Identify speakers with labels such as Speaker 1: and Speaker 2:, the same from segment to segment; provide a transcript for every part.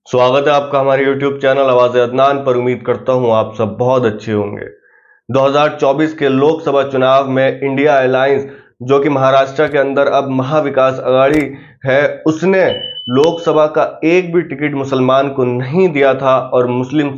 Speaker 1: स्वागत है आपका हमारे YouTube चैनल आवाज़ अदनान पर। उम्मीद करता हूं आप सब बहुत अच्छे होंगे। 2024 के लोकसभा चुनाव में इंडिया अलायंस, जो कि महाराष्ट्र के अंदर अब महाविकास अघाड़ी है, उसने लोकसभा का एक भी टिकट मुसलमान को नहीं दिया था और मुस्लिम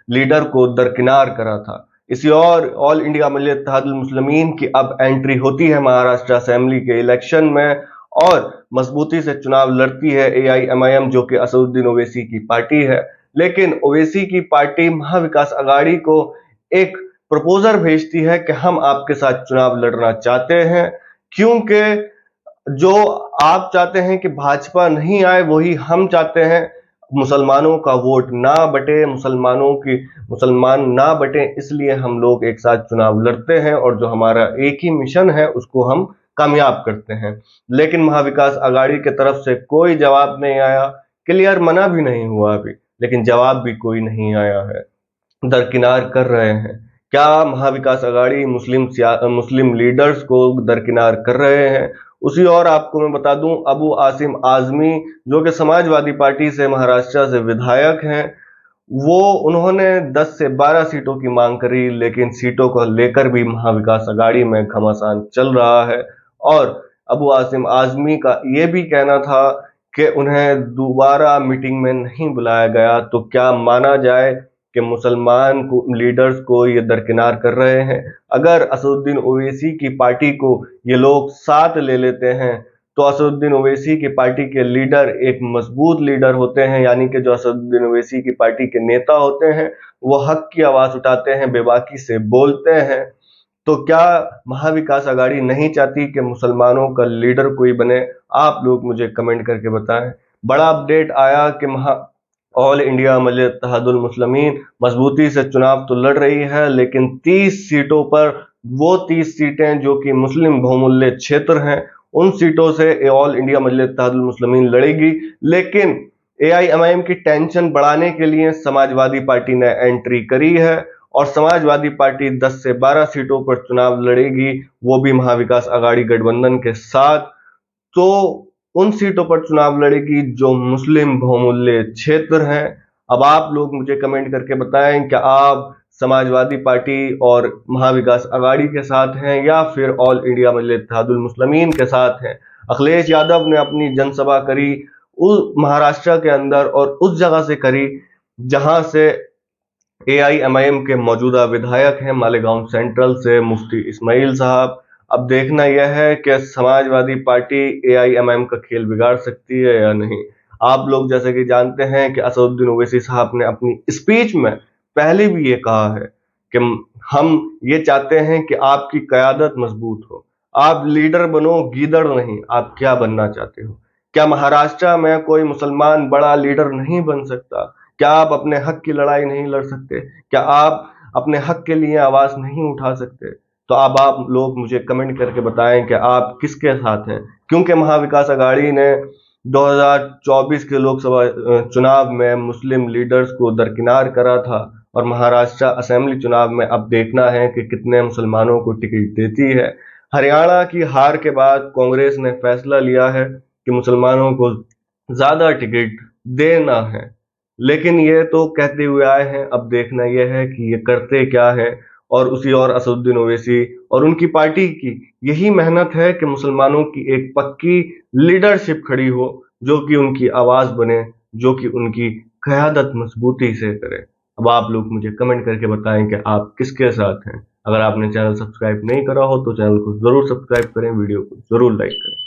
Speaker 1: लीडर को दरकिनार करा था। इसी और ऑल इंडिया मजलिस इत्तेहादुल मुस्लिमीन की अब एंट्री होती है महाराष्ट्र असेंबली के इलेक्शन में और मजबूती से चुनाव लड़ती है AIMIM, जो कि असदुद्दीन ओवैसी की पार्टी है। लेकिन ओवैसी की पार्टी महाविकास अघाड़ी को एक प्रपोजल भेजती है कि हम आपके साथ चुनाव लड़ना चाहते हैं, क्योंकि जो आप चाहते हैं कि भाजपा नहीं आए वही हम चाहते हैं। मुसलमानों का वोट ना बटे, मुसलमान ना बटे, इसलिए हम लोग एक साथ चुनाव लड़ते हैं और जो हमारा एक ही मिशन है उसको हम कामयाब करते हैं। लेकिन महाविकास अघाड़ी की तरफ से कोई जवाब नहीं आया। क्लियर मना भी नहीं हुआ अभी, लेकिन जवाब भी कोई नहीं आया है। दरकिनार कर रहे हैं। क्या महाविकास अघाड़ी मुस्लिम लीडर्स को दरकिनार कर रहे हैं? उसी और आपको मैं बता दूं, अबू आसिम आजमी, जो कि समाजवादी पार्टी से महाराष्ट्र से विधायक हैं, वो उन्होंने 10 से 12 सीटों की मांग करी, लेकिन सीटों को लेकर भी महाविकास अघाड़ी में घमासान चल रहा है। और अबू आसिम आजमी का ये भी कहना था कि उन्हें दोबारा मीटिंग में नहीं बुलाया गया। तो क्या माना जाए कि मुसलमान को लीडर्स को ये दरकिनार कर रहे हैं? अगर असदुद्दीन ओवैसी की पार्टी को ये लोग साथ ले लेते हैं तो असदुद्दीन ओवैसी की पार्टी के लीडर एक मजबूत लीडर होते हैं, यानी कि जो असदुद्दीन ओवैसी की पार्टी के नेता होते हैं वो हक की आवाज उठाते हैं, बेबाकी से बोलते हैं। तो क्या महाविकास अघाड़ी नहीं चाहती कि मुसलमानों का लीडर कोई बने? आप लोग मुझे कमेंट करके बताएं। बड़ा अपडेट आया कि ऑल इंडिया मजलिस इत्तेहादुल मुस्लिमीन मजबूती से चुनाव तो लड़ रही है, लेकिन 30 सीटों पर, वो 30 सीटें जो कि मुस्लिम बहुमूल्य क्षेत्र हैं, उन सीटों से ऑल इंडिया मजलिस इत्तेहादुल मुस्लिमीन लड़ेगी। लेकिन AIMIM की टेंशन बढ़ाने के लिए समाजवादी पार्टी ने एंट्री करी है और समाजवादी पार्टी 10 से 12 सीटों पर चुनाव लड़ेगी, वो भी महाविकास अघाड़ी गठबंधन के साथ। तो उन सीटों पर चुनाव लड़ेगी जो मुस्लिम बहुमूल्य क्षेत्र हैं। अब आप लोग मुझे कमेंट करके बताएं कि आप समाजवादी पार्टी और महाविकास अघाड़ी के साथ हैं या फिर ऑल इंडिया मजलिस इत्तेहादुल मुस्लिमीन के साथ हैं। अखिलेश यादव ने अपनी जनसभा करी उस महाराष्ट्र के अंदर और उस जगह से करी जहां से AIMIM के मौजूदा विधायक हैं मालेगांव सेंट्रल से मुफ्ती इस्माइल साहब। अब देखना यह है कि समाजवादी पार्टी AIMIM का खेल बिगाड़ सकती है या नहीं। आप लोग जैसे कि जानते हैं कि असदुद्दीन ओवैसी साहब ने अपनी स्पीच में पहले भी ये कहा है कि हम ये चाहते हैं कि आपकी क़यादत मजबूत हो, आप लीडर बनो, गीदड़ नहीं। आप क्या बनना चाहते हो? क्या महाराष्ट्र में कोई मुसलमान बड़ा लीडर नहीं बन सकता? क्या आप अपने हक की लड़ाई नहीं लड़ सकते? क्या आप अपने हक के लिए आवाज नहीं उठा सकते? तो अब आप लोग मुझे कमेंट करके बताएं कि आप किसके साथ हैं, क्योंकि महाविकास अघाड़ी ने 2024 के लोकसभा चुनाव में मुस्लिम लीडर्स को दरकिनार करा था और महाराष्ट्र असेंबली चुनाव में अब देखना है कि कितने मुसलमानों को टिकट देती है। हरियाणा की हार के बाद कांग्रेस ने फैसला लिया है कि मुसलमानों को ज्यादा टिकट देना है, लेकिन ये तो कहते हुए आए हैं। अब देखना यह है कि ये करते क्या है। और उसी और असदुद्दीन ओवैसी और उनकी पार्टी की यही मेहनत है कि मुसलमानों की एक पक्की लीडरशिप खड़ी हो, जो कि उनकी आवाज बने, जो कि उनकी क़यादत मजबूती से करे। अब आप लोग मुझे कमेंट करके बताएं कि आप किसके साथ हैं। अगर आपने चैनल सब्सक्राइब नहीं करा हो तो चैनल को जरूर सब्सक्राइब करें, वीडियो को जरूर लाइक करें।